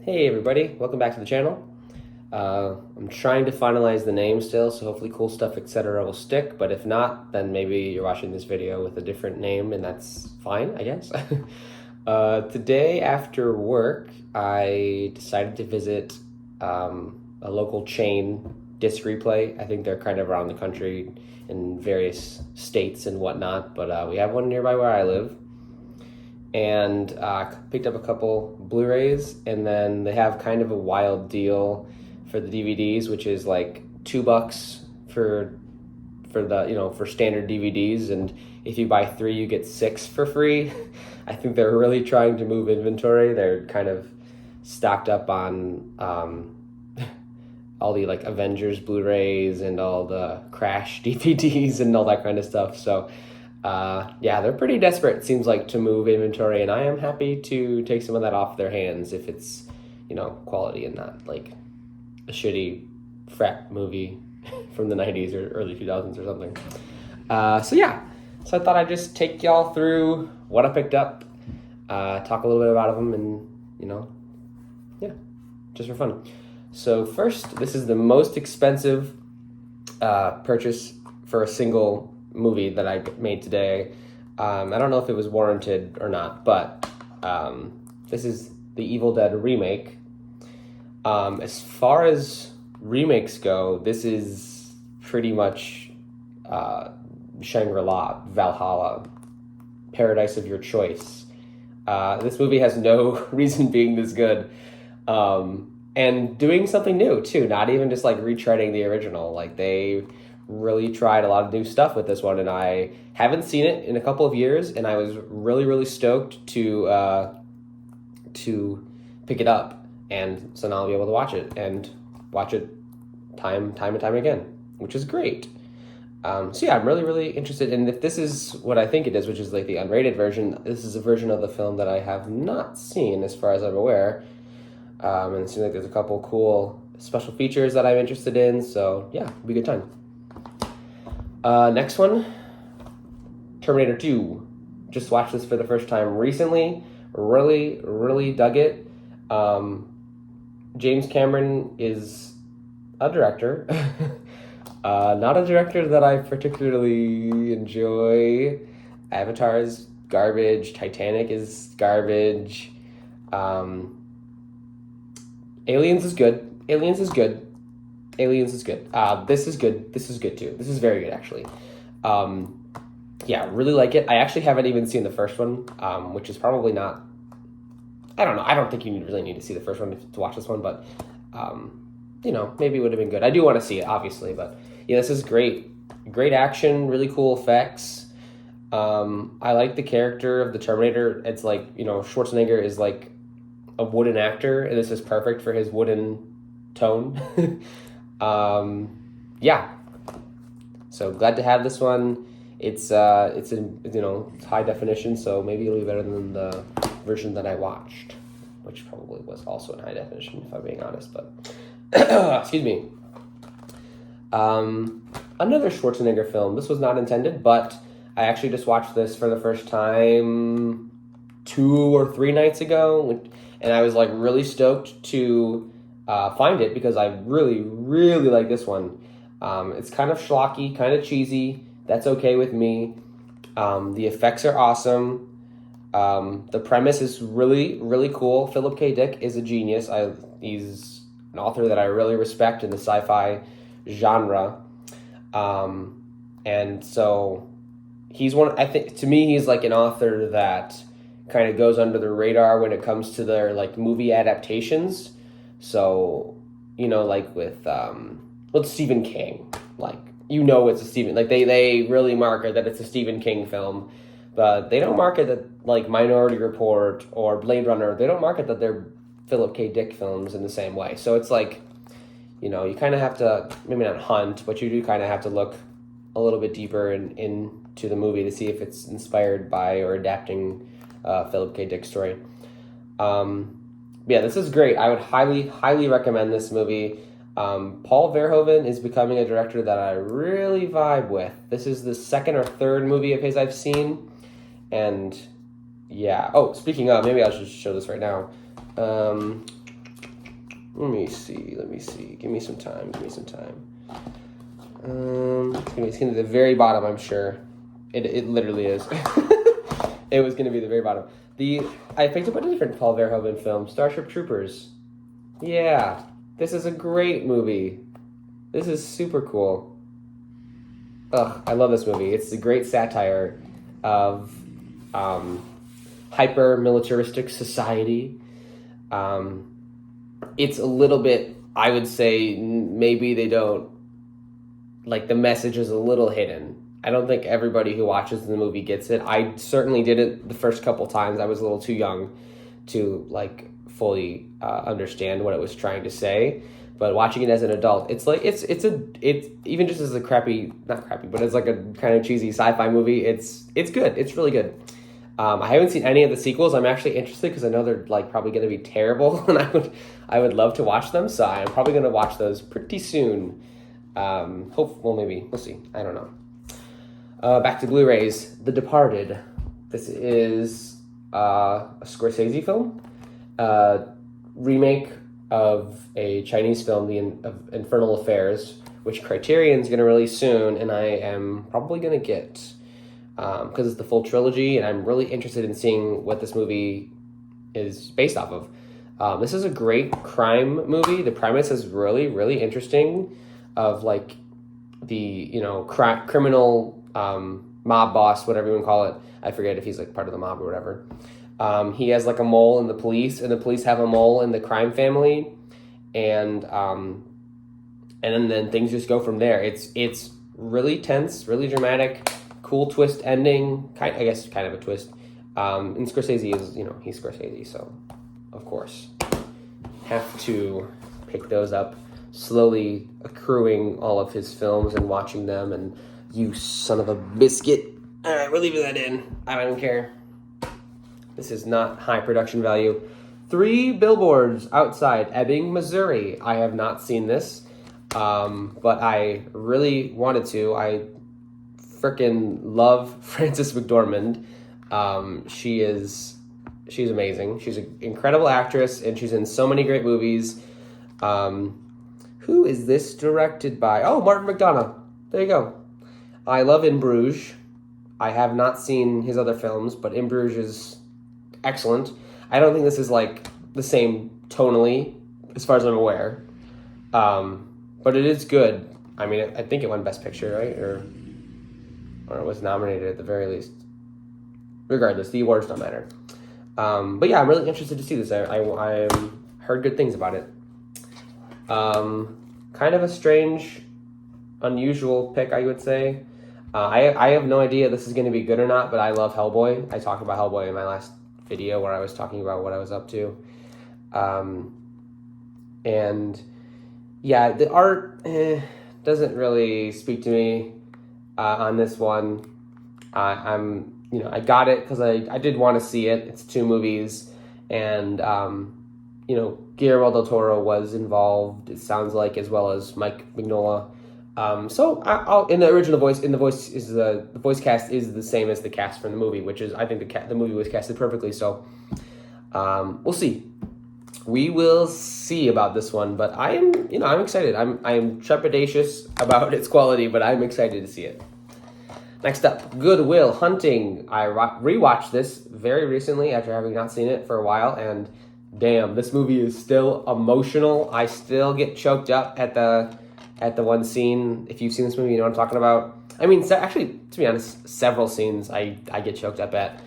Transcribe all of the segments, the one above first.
Hey everybody, welcome back to the channel. I'm trying to finalize the name still, so hopefully Cool Stuff Etc. will stick, but if not, then maybe you're watching this video with a different name and that's fine, I guess. Today after work, I decided to visit a local chain disc replay. I think they're kind of around the country in various states and whatnot, but we have one nearby where I live. And picked up a couple Blu-rays, and then they have kind of a wild deal for the DVDs, which is like $2 for for standard DVDs, and if you buy 3 you get 6 for free. I think they're really trying to move inventory. They're kind of stocked up on all the like Avengers Blu-rays and all the Crash DVDs and all that kind of stuff. So yeah, they're pretty desperate, it seems like, to move inventory, and I am happy to take some of that off their hands if it's, quality and not like a shitty frat movie from the 90s or early 2000s or something. So yeah, so I thought I'd just take y'all through what I picked up, talk a little bit about them, and, yeah, just for fun. So first, this is the most expensive purchase for a single movie that I made today. I don't know if it was warranted or not, but this is the Evil Dead remake. As far as remakes go, this is pretty much Shangri-La, Valhalla, paradise of your choice. This movie has no reason being this good. And doing something new too, not even just like retreading the original. Like, they really tried a lot of new stuff with this one, and I haven't seen it in a couple of years, and I was really stoked to pick it up, and so now I'll be able to watch it time and time again, which is great. So yeah, I'm really interested, and if this is what I think it is, which is like the unrated version, this is a version of the film that I have not seen as far as I'm aware, and it seems like there's a couple cool special features that I'm interested in, so yeah, it'll be a good time. Next one, Terminator 2. Just watched this for the first time recently. Really dug it. James Cameron is a director. Not a director that I particularly enjoy. Avatar is garbage. Titanic is garbage. Aliens is good. This is good. This is good too. This is very good, actually. Yeah, really like it. I actually haven't even seen the first one, which is probably not... I don't know. I don't think you really need to see the first one to watch this one, but, maybe it would have been good. I do want to see it, obviously, but yeah, this is great. Great action, really cool effects. I like the character of the Terminator. It's like, Schwarzenegger is like a wooden actor, and this is perfect for his wooden tone. Yeah, so glad to have this one. It's in high definition, so maybe it'll be better than the version that I watched, which probably was also in high definition, if I'm being honest, but excuse me. Another Schwarzenegger film. This was not intended, but I actually just watched this for the first time 2 or 3 nights ago, and I was like really stoked to find it because I really like this one. It's kind of schlocky, kind of cheesy. That's okay with me. The effects are awesome. The premise is really cool. Philip K. Dick is a genius. He's an author that I really respect in the sci-fi genre. And so he's I think, to me, he's like an author that kind of goes under the radar when it comes to their like movie adaptations. So, like with Stephen King, like, it's a Stephen, like they really market that it's a Stephen King film, but they don't market that, like Minority Report or Blade Runner, they don't market that they're Philip K. Dick films in the same way. So it's like, you kind of have to, maybe not hunt, but you do kind of have to look a little bit deeper into the movie to see if it's inspired by or adapting Philip K. Dick's story. Yeah, this is great. I would highly recommend this movie. Paul Verhoeven is becoming a director that I really vibe with. This is the second or third movie of his I've seen, and yeah. Oh, speaking of, maybe I'll just show this right now. Let me see. Give me some time. It's gonna be the very bottom, I'm sure. It literally is. It was gonna be the very bottom. I picked up a different Paul Verhoeven film, Starship Troopers. Yeah, this is a great movie. This is super cool. Ugh, I love this movie. It's a great satire of hyper-militaristic society. It's a little bit, I would say, maybe they don't, like, the message is a little hidden. I don't think everybody who watches the movie gets it. I certainly didn't the first couple times. I was a little too young to, like, fully understand what it was trying to say. But watching it as an adult, it's like, it's even just as a not crappy, but it's like a kind of cheesy sci-fi movie. It's good. It's really good. I haven't seen any of the sequels. I'm actually interested because I know they're, like, probably going to be terrible, and I would love to watch them. So I'm probably going to watch those pretty soon. Maybe we'll see. I don't know. Back to Blu-rays. The Departed. This is a Scorsese film, remake of a Chinese film, of Infernal Affairs, which Criterion's going to release soon, and I am probably going to get, because it's the full trilogy, and I'm really interested in seeing what this movie is based off of. This is a great crime movie. The premise is really, really interesting, of, like, the, criminal mob boss, whatever you want to call it. I forget if he's, like, part of the mob or whatever. He has, like, a mole in the police, and the police have a mole in the crime family, and then things just go from there. It's really tense, really dramatic, cool twist ending. I guess kind of a twist. And Scorsese is, he's Scorsese, so of course have to pick those up. Slowly accruing all of his films and watching them, and you son of a biscuit. All right, we're leaving that in. I don't care. This is not high production value. 3 Billboards Outside Ebbing, Missouri. I have not seen this, but I really wanted to. I freaking love Frances McDormand. She's amazing. She's an incredible actress, and she's in so many great movies. Who is this directed by? Oh, Martin McDonagh. There you go. I love In Bruges. I have not seen his other films, but In Bruges is excellent. I don't think this is, like, the same tonally, as far as I'm aware. But it is good. I mean, I think it won Best Picture, right? Or it was nominated at the very least. Regardless, the awards don't matter. But yeah, I'm really interested to see this. I heard good things about it. Kind of a strange, unusual pick, I would say. I have no idea this is going to be good or not, but I love Hellboy. I talked about Hellboy in my last video where I was talking about what I was up to. And yeah, the art doesn't really speak to me on this one. I got it because I did want to see it. It's 2 movies, and Guillermo del Toro was involved, it sounds like, as well as Mike Mignola. So I'll in the original voice, the voice cast is the same as the cast from the movie, which is, I think the movie was casted perfectly. So we'll see. We will see about this one, but I'm excited. I'm trepidatious about its quality, but I'm excited to see it. Next up, Good Will Hunting. I rewatched this very recently after having not seen it for a while, and damn, this movie is still emotional. I still get choked up at the one scene. If you've seen this movie, you know what I'm talking about. I mean, actually, to be honest, several scenes I get choked up at.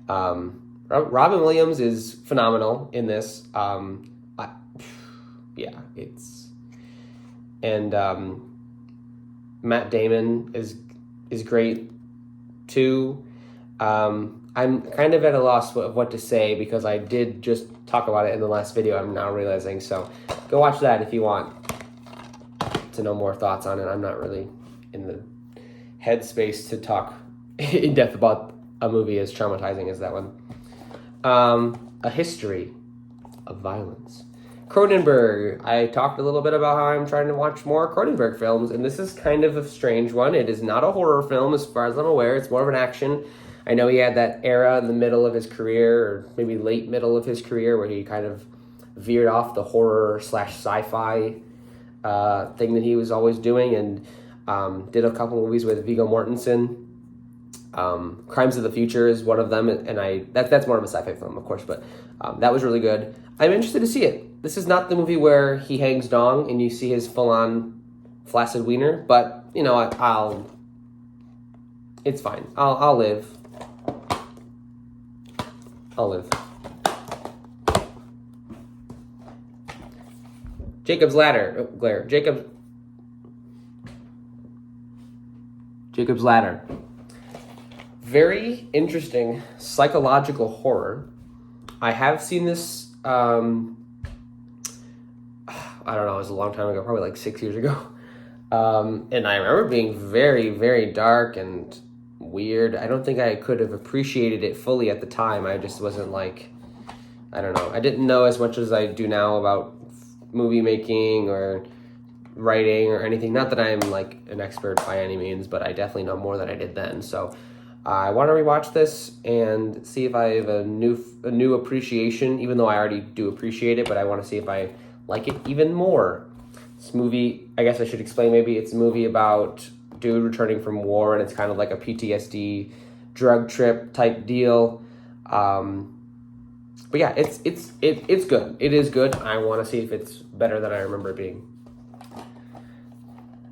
Robin Williams is phenomenal in this. Matt Damon is great too. I'm kind of at a loss of what to say because I did just talk about it in the last video, I'm now realizing. So go watch that if you want to know more thoughts on it. I'm not really in the headspace to talk in depth about a movie as traumatizing as that one. A History of Violence. Cronenberg. I talked a little bit about how I'm trying to watch more Cronenberg films, and this is kind of a strange one. It is not a horror film as far as I'm aware. It's more of an action. I know he had that era in the middle of his career, or maybe late middle of his career, where he kind of veered off the horror / sci-fi thing that he was always doing, and did a couple movies with Viggo Mortensen. Crimes of the Future is one of them, and that's more of a sci-fi film, of course, but that was really good. I'm interested to see it. This is not the movie where he hangs dong and you see his full-on flaccid wiener, but you know, it's fine. I'll live. I'll live. Jacob's Ladder. Oh, glare. Jacob's Ladder. Very interesting psychological horror. I have seen this, I don't know, it was a long time ago, probably like 6 years ago. And I remember being very, very dark and weird. I don't think I could have appreciated it fully at the time. I just wasn't like, I don't know. I didn't know as much as I do now about movie making or writing or anything. Not that I'm like an expert by any means, but I definitely know more than I did then. So I want to rewatch this and see if I have a new appreciation, even though I already do appreciate it, but I want to see if I like it even more. This movie, I guess I should explain, maybe it's a movie about dude returning from war, and it's kind of like a PTSD drug trip type deal. But yeah, it's good. It is good. I want to see if it's better than I remember it being.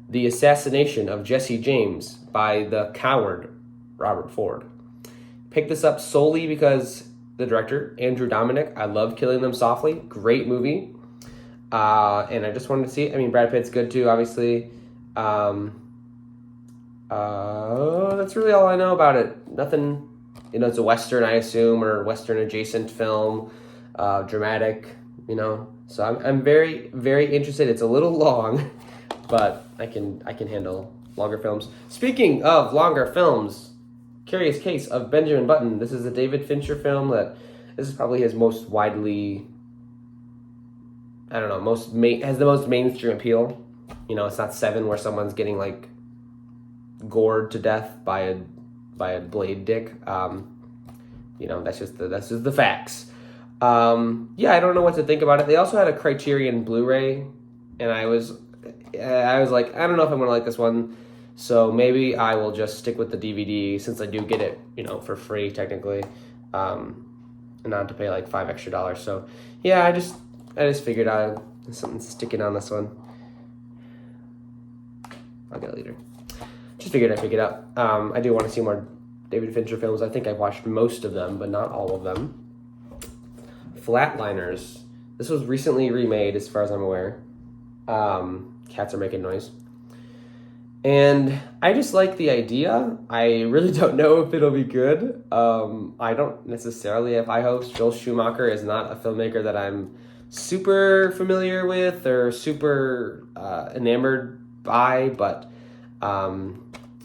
The Assassination of Jesse James by the coward Robert Ford. Picked this up solely because the director, Andrew Dominic, I love Killing Them Softly. Great movie. And I just wanted to see it. I mean, Brad Pitt's good too, obviously. That's really all I know about it. Nothing, you know, it's a Western, I assume, or Western adjacent film, dramatic, you know. So I'm very, very interested. It's a little long, but I can handle longer films. Speaking of longer films, Curious Case of Benjamin Button. This is a David Fincher film this is probably his most widely, I don't know, has the most mainstream appeal. You know, it's not Seven where someone's getting like gored to death by a blade dick. You know, that's just the facts. Yeah, I don't know what to think about it. They also had a Criterion Blu-ray, and I was like, I don't know if I'm gonna like this one, so maybe I will just stick with the DVD since I do get it, you know, for free technically, and not to pay like $5 extra. So yeah, I just figured something's sticking on this one. I'll get it later. Just figured I'd pick it up. I do want to see more David Fincher films. I think I've watched most of them, but not all of them. Flatliners. This was recently remade, as far as I'm aware. Cats are making noise. And I just like the idea. I really don't know if it'll be good. I don't necessarily have high hopes. Joel Schumacher is not a filmmaker that I'm super familiar with or super enamored by, but I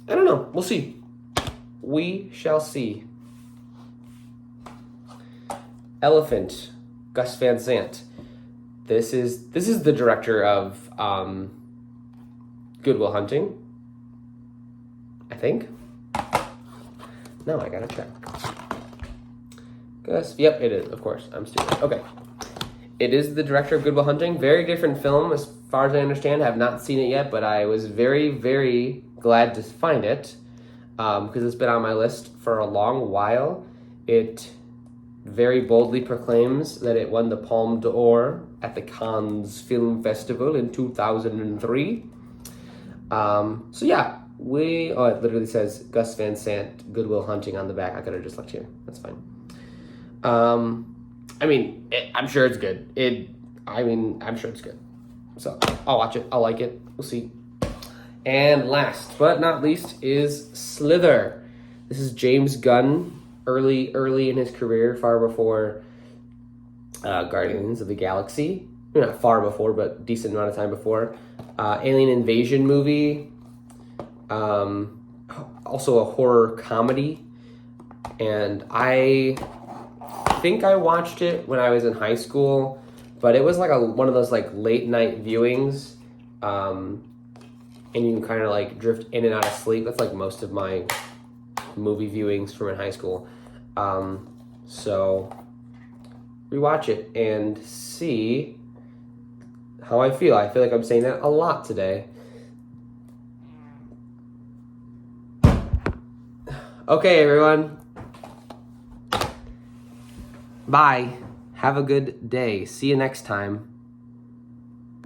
don't know. We'll see. We shall see. Elephant, Gus Van Sant. This is the director of Good Will Hunting, I think. No, I gotta check. Gus, yep, it is, of course. I'm stupid. Okay. It is the director of Good Will Hunting. Very different film, as far as I understand. I have not seen it yet, but I was very, very glad to find it because it's been on my list for a long while. It very boldly proclaims that it won the Palme d'Or at the Cannes Film Festival in 2003. So yeah, it literally says Gus Van Sant, Good Will Hunting on the back. I could have just left here. That's fine. I mean, I'm sure it's good. I'm sure it's good. So I'll watch it. I'll like it. We'll see. And last but not least is Slither. This is James Gunn, early in his career, far before Guardians of the Galaxy. Not far before, but decent amount of time before. Alien Invasion movie. Also a horror comedy. And I think I watched it when I was in high school, but it was like one of those like late night viewings. And you can kind of like drift in and out of sleep. That's like most of my movie viewings from in high school. So rewatch it and see how I feel. I feel like I'm saying that a lot today. Okay, everyone. Bye. Have a good day. See you next time.